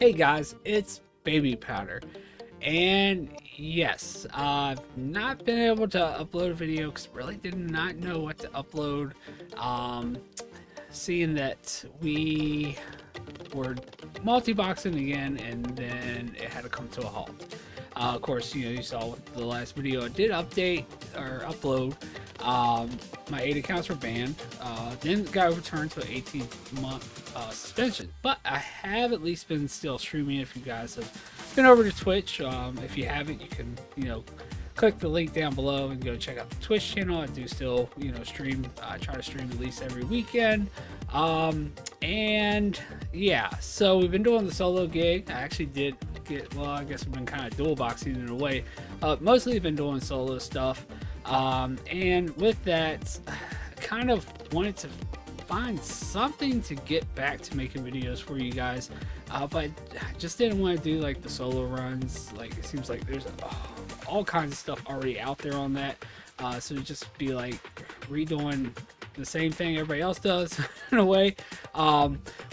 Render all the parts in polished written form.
Hey guys, it's Baby Powder, and yes, I've not been able to upload a video because really did not know what to upload. Um, Seeing that we were multi-boxing again, and then it had to come to a halt. Of course, you saw with the last video I did update or upload. Um, my 8 accounts were banned. Then got overturned to an 18-month suspension. But I have at least been still streaming. If you guys have been over to Twitch, if you haven't, you can click the link down below and go check out the Twitch channel. I do still stream. I try to stream at least every weekend. And yeah, so we've been doing the solo gig. I actually did get, well, I guess we've been kind of dual boxing in a way. Mostly been doing solo stuff. And with that, I kind of wanted to find something to get back to making videos for you guys. But I just didn't want to do like the solo runs. Like, it seems like there's all kinds of stuff already out there on that. So to just be like redoing the same thing everybody else does in a way,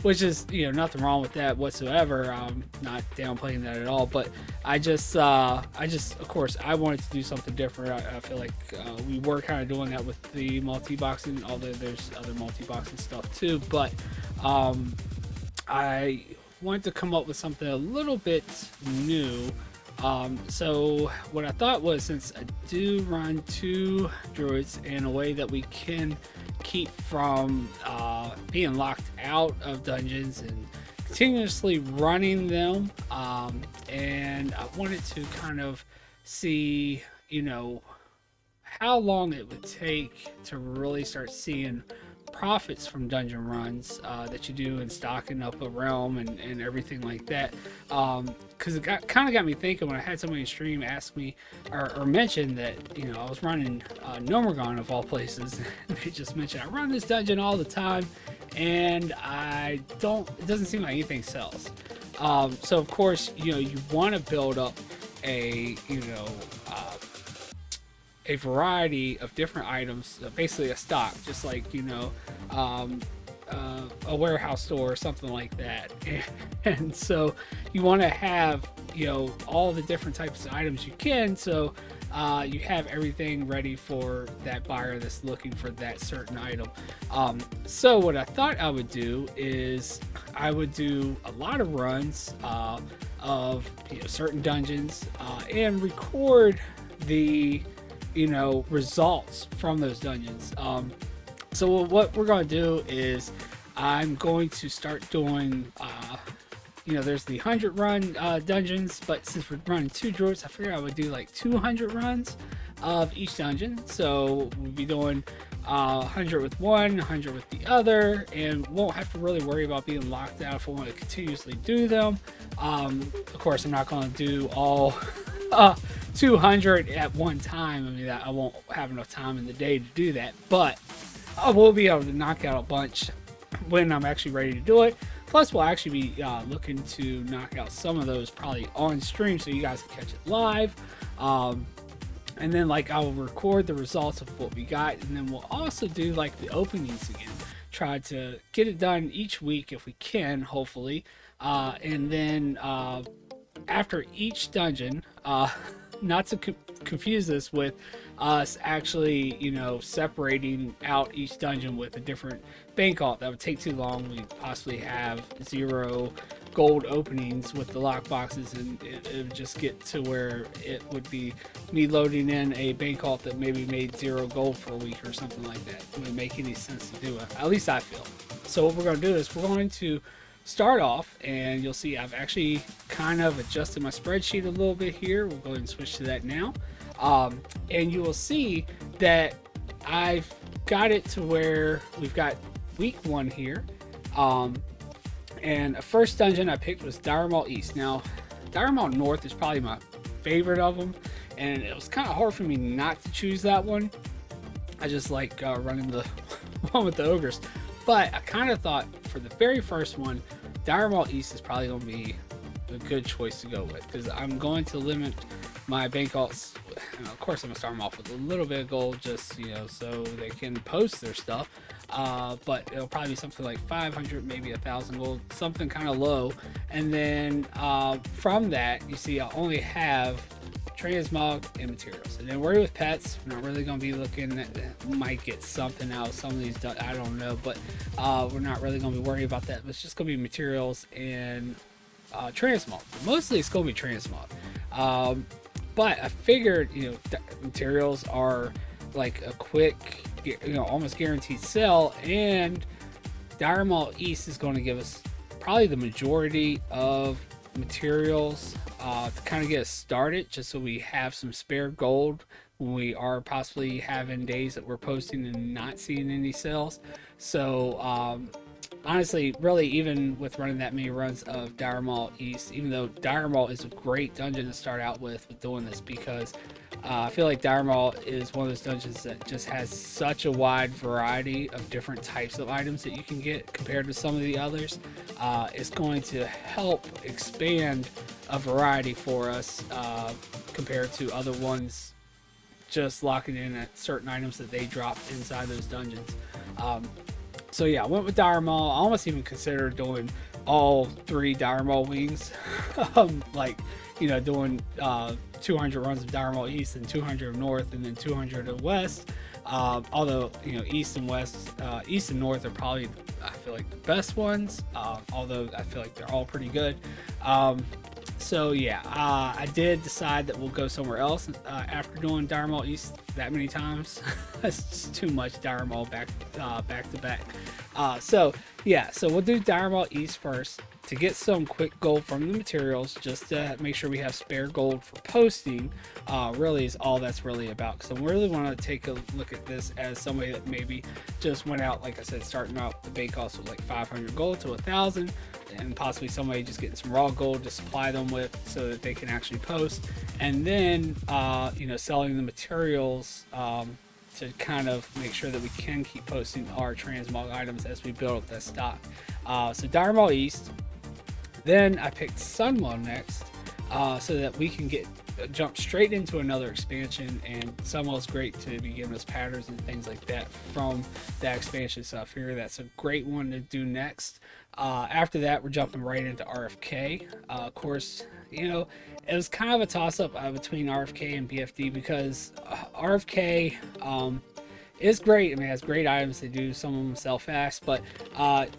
which is nothing wrong with that whatsoever. Not downplaying that at all, but I just of course I wanted to do something different. I feel like we were kind of doing that with the multi-boxing, although there's other multi-boxing stuff too, but I wanted to come up with something a little bit new. So what I thought was, since I do run 2 druids in a way that we can keep from being locked out of dungeons and continuously running them, and I wanted to kind of see how long it would take to really start seeing profits from dungeon runs that you do in stocking up a realm and everything like that, because it kind of got me thinking when I had somebody in stream ask me or mention that I was running Nomergon of all places. They just mentioned, I run this dungeon all the time and it doesn't seem like anything sells. So of course you want to build up a a variety of different items, basically a stock, just like a warehouse store or something like that. And so you want to have all the different types of items you can, so you have everything ready for that buyer that's looking for that certain item. So what I thought I would do is I would do a lot of runs of certain dungeons and record the results from those dungeons. So what we're going to do is I'm going to start doing there's the 100 run dungeons, but since we're running 2 druids, I figured I would do like 200 runs of each dungeon. So we'll be doing 100 with one, 100 with the other, and won't have to really worry about being locked out if we want to continuously do them. Of course, I'm not going to do all 200 at one time. I mean, I won't have enough time in the day to do that, but I will be able to knock out a bunch when I'm actually ready to do it. Plus, we'll actually be looking to knock out some of those probably on stream so you guys can catch it live. And then I'll record the results of what we got, and then we'll also do like the openings again. Try to get it done each week if we can, hopefully. And then after each dungeon, not to confuse this with us actually separating out each dungeon with a different bank alt. That would take too long. We'd possibly have 0 gold openings with the lock boxes, and it would just get to where it would be me loading in a bank alt that maybe made 0 gold for a week or something like that. It wouldn't make any sense to do it, at least I feel. So what we're going to do is we're going to start off, and you'll see I've actually kind of adjusted my spreadsheet a little bit here. We'll go ahead and switch to that now, and you will see that I've got it to where we've got week 1 here, and the first dungeon I picked was Dire Maul East. Now Dire Maul North is probably my favorite of them, and it was kind of hard for me not to choose that one. I just like running the one with the ogres, but I kind of thought for the very first one, Dire Maul East is probably going to be a good choice to go with, because I'm going to limit my bank alts. Of course, I'm going to start them off with a little bit of gold, just so they can post their stuff. but it'll probably be something like 500, maybe 1,000 gold, something kind of low. And then from that, you see I only have transmog and materials. And then worry with pets, we're not really going to be looking at, might get something out of some of these, I don't know, but we're not really going to be worried about that. It's just going to be materials and transmog. Mostly it's going to be transmog. But I figured, materials are like a quick, almost guaranteed sell, and Dire Mall East is going to give us probably the majority of materials to kind of get us started, just so we have some spare gold when we are possibly having days that we're posting and not seeing any sales. So honestly, really, even with running that many runs of Dire Mall East, even though Dire Mall is a great dungeon to start out with doing this, because I feel like Dire Mall is one of those dungeons that just has such a wide variety of different types of items that you can get compared to some of the others. It's going to help expand a variety for us compared to other ones just locking in at certain items that they drop inside those dungeons. So yeah, I went with Dire Mall. I almost even considered doing all 3 Dire Mall wings. Like, doing 200 runs of Dire Mall East and 200 of North and then 200 of West. Although, East and West, East and North are probably, I feel like, the best ones. Although I feel like they're all pretty good. So yeah, I did decide that we'll go somewhere else after doing Dire Mall East that many times. That's just too much Dire Mall back to back. So yeah, so we'll do Dire Mall East first to get some quick gold from the materials, just to make sure we have spare gold for posting. Really is all that's really about, because I really want to take a look at this as somebody that maybe just went out, like I said, starting out the bake off with like 500 gold to 1,000, and possibly somebody just getting some raw gold to supply them with so that they can actually post, and then selling the materials to kind of make sure that we can keep posting our transmog items as we build up that stock. So Dire Mall East. Then I picked Sunwell next, so that we can jump straight into another expansion, and Sunwell's great to be giving us patterns and things like that from that expansion. So I figure that's a great one to do next. After that, we're jumping right into RFK. Of course, it was kind of a toss-up between RFK and BFD, because RFK is great. I mean, it has great items. They do some of them sell fast, but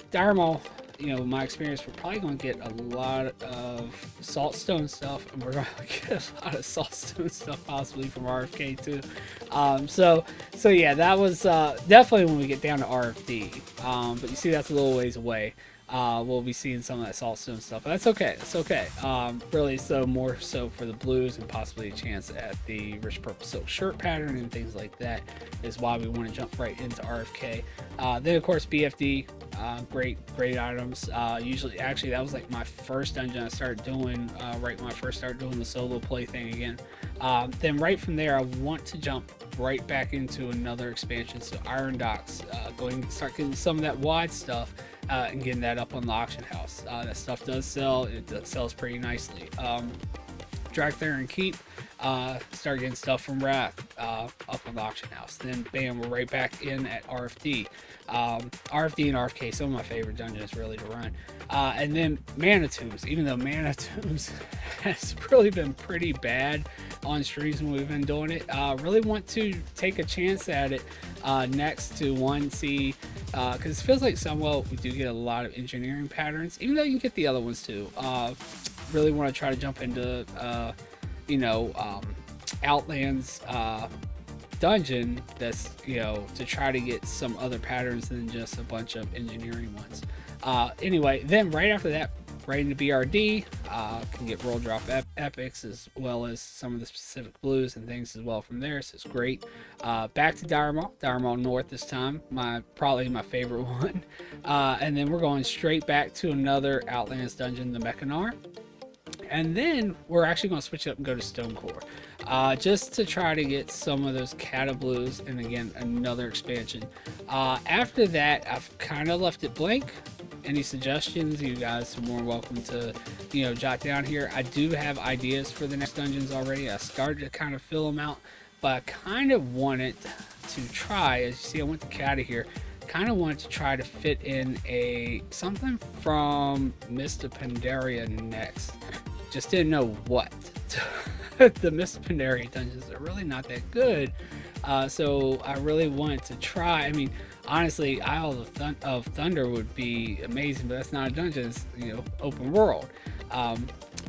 Dire Mall, my experience, we're probably going to get a lot of saltstone stuff, and we're going to get a lot of saltstone stuff possibly from RFK too. So yeah, that was definitely when we get down to RFD. But you see, that's a little ways away. We'll be seeing some of that saltstone stuff, but that's okay. That's okay. Really, so more so for the blues and possibly a chance at the rich purple silk shirt pattern and things like that is why we want to jump right into RFK. Then of course BFD, great items. Usually, actually, that was like my first dungeon I started doing right when I first started doing the solo play thing again. Then right from there, I want to jump right back into another expansion. So Iron Docks, start getting some of that wide stuff. And getting that up on the auction house. That stuff does sell. It sells pretty nicely. Drag there and keep. Start getting stuff from Wrath up on the auction house. Then bam, we're right back in at RFD. RFD and RFK, some of my favorite dungeons really to run. And then Mana Tombs, even though Mana Tombs has really been pretty bad on streams when we've been doing it. Really want to take a chance at it next to see, because it feels like Sunwell we do get a lot of engineering patterns, even though you can get the other ones too. Really want to try to jump into Outlands dungeon that's to try to get some other patterns than just a bunch of engineering ones. Anyway, then right after that, right into BRD, can get roll drop epics as well as some of the specific blues and things as well from there, so it's great. Back to Dire Mall North this time, probably my favorite one. And then we're going straight back to another Outlands dungeon, the Mechanar. And then we're actually going to switch up and go to Stonecore, just to try to get some of those Cata Blues, and again, another expansion. After that, I've kind of left it blank. Any suggestions, you guys are more welcome to, jot down here. I do have ideas for the next dungeons already. I started to kind of fill them out, but I kind of wanted to try, as you see, I went to Cata here, kind of wanted to try to fit in something from Mr. Pandaria next. Just didn't know what. The Mr. Pandaria dungeons are really not that good. So I really wanted to try. I mean, honestly, Isle of Thunder would be amazing, but that's not a dungeon. It's, open world.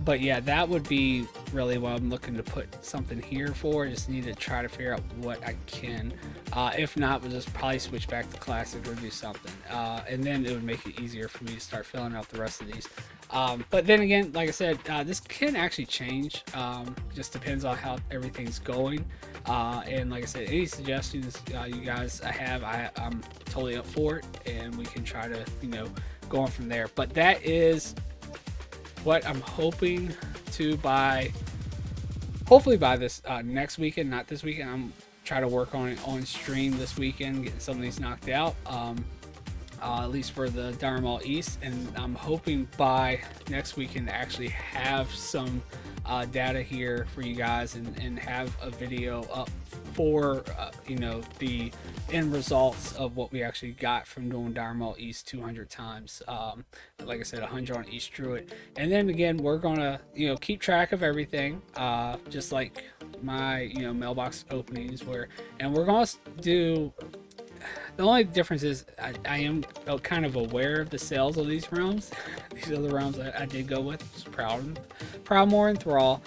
But yeah, that would be really what I'm looking to put something here for. Just need to try to figure out what I can. If not, we'll just probably switch back to classic or do something. And then it would make it easier for me to start filling out the rest of these. But then again, like I said, this can actually change. Just depends on how everything's going. And like I said, any suggestions you guys have, I'm totally up for it. And we can try to, go on from there. But that is what I'm hoping to hopefully by this next weekend, not this weekend. I'm trying to work on it on stream this weekend, getting some of these knocked out, at least for the Dire Mall East, and I'm hoping by next weekend to actually have some data here for you guys and have a video up for the end results of what we actually got from doing Dire Mall East 200 times. Like I said, 100 on each druid, and then again we're gonna keep track of everything, just like my mailbox openings and we're gonna do. The only difference is I am kind of aware of the sales of these realms. These are the realms I did go with. Just Proudmoore and Thrall,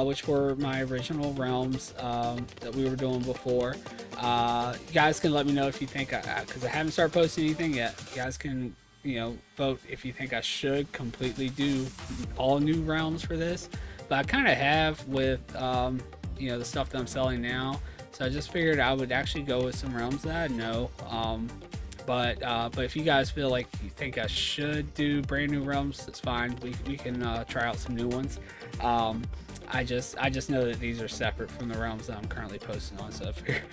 which were my original realms that we were doing before. You guys can let me know if you think, because I haven't started posting anything yet. You guys can vote if you think I should completely do all new realms for this. But I kind of have with the stuff that I'm selling now. So I just figured I would actually go with some realms that I know. But if you guys feel like you think I should do brand new realms, that's fine. We can try out some new ones. I just know that these are separate from the realms that I'm currently posting on. So I figured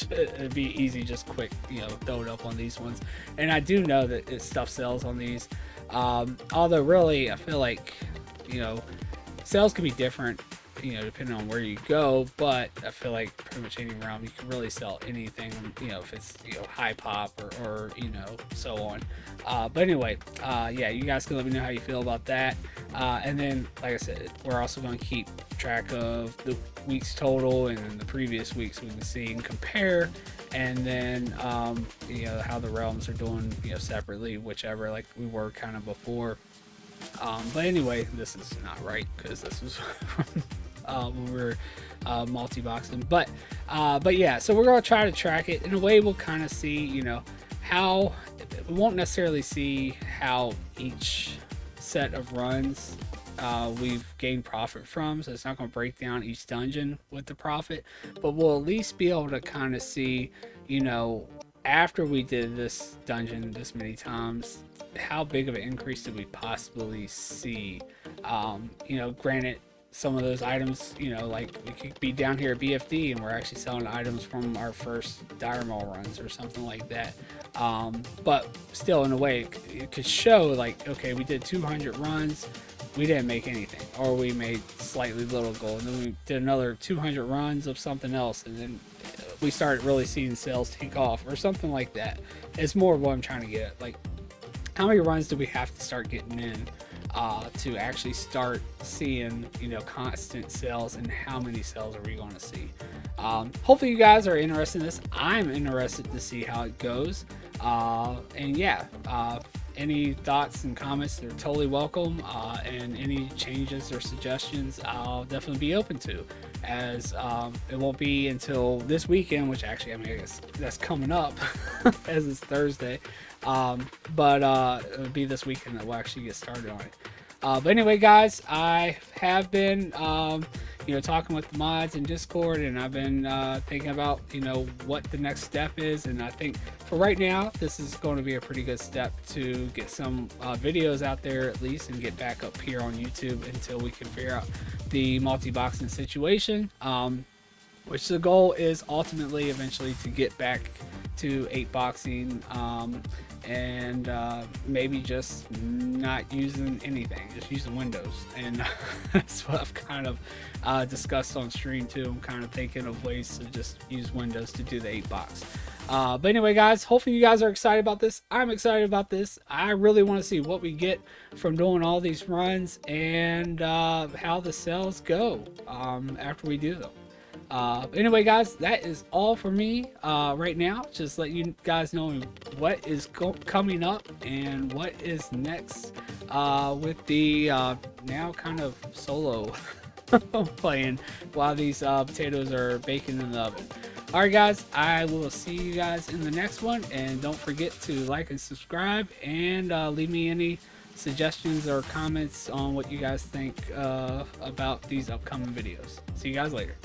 it'd be easy, just quick, throw it up on these ones. And I do know that stuff sells on these. Although really, I feel like sales can be different, depending on where you go, but I feel like pretty much any realm you can really sell anything, if it's high pop or so on. But anyway, yeah, you guys can let me know how you feel about that. And then, like I said, we're also going to keep track of the weeks total and then the previous weeks, we can see and compare, and then how the realms are doing separately, whichever, like we were kind of before. But anyway, this is not right because this was when we were multi-boxing, but yeah, so we're going to try to track it in a way. We'll kind of see how we won't necessarily see how each set of runs we've gained profit from, so it's not going to break down each dungeon with the profit, but we'll at least be able to kind of see after we did this dungeon this many times, how big of an increase did we possibly see. Granted, some of those items, like we could be down here at BFD and we're actually selling items from our first Dire Mall runs or something like that. But still, in a way, it could show like, okay, we did 200 runs, we didn't make anything, or we made slightly little gold, and then we did another 200 runs of something else, and then we started really seeing sales take off or something like that. It's more of what I'm trying to get at. Like, how many runs do we have to start getting in to actually start seeing constant sales, and how many sales are we going to see? Hopefully you guys are interested in this. I'm interested to see how it goes, and yeah, any thoughts and comments, they're totally welcome, and any changes or suggestions I'll definitely be open to, as it won't be until this weekend, which actually, I guess that's coming up as it's Thursday, but it'll be this weekend that we'll actually get started on it. But anyway, guys, I have been talking with the mods in Discord, and I've been thinking about what the next step is, and I think for right now this is going to be a pretty good step to get some videos out there at least, and get back up here on YouTube until we can figure out the multi-boxing situation, which the goal is ultimately eventually to get back to 8-boxing, and maybe just not using anything, just using Windows. And that's what I've kind of discussed on stream too. I'm kind of thinking of ways to just use Windows to do the 8-box. But anyway, guys, hopefully you guys are excited about this. I'm excited about this. I really want to see what we get from doing all these runs, and how the sales go after we do them. Anyway, guys, that is all for me right now. Just let you guys know what is coming up and what is next with the now kind of solo playing while these potatoes are baking in the oven. Alright, guys, I will see you guys in the next one, and don't forget to like and subscribe, and leave me any suggestions or comments on what you guys think about these upcoming videos. See you guys later.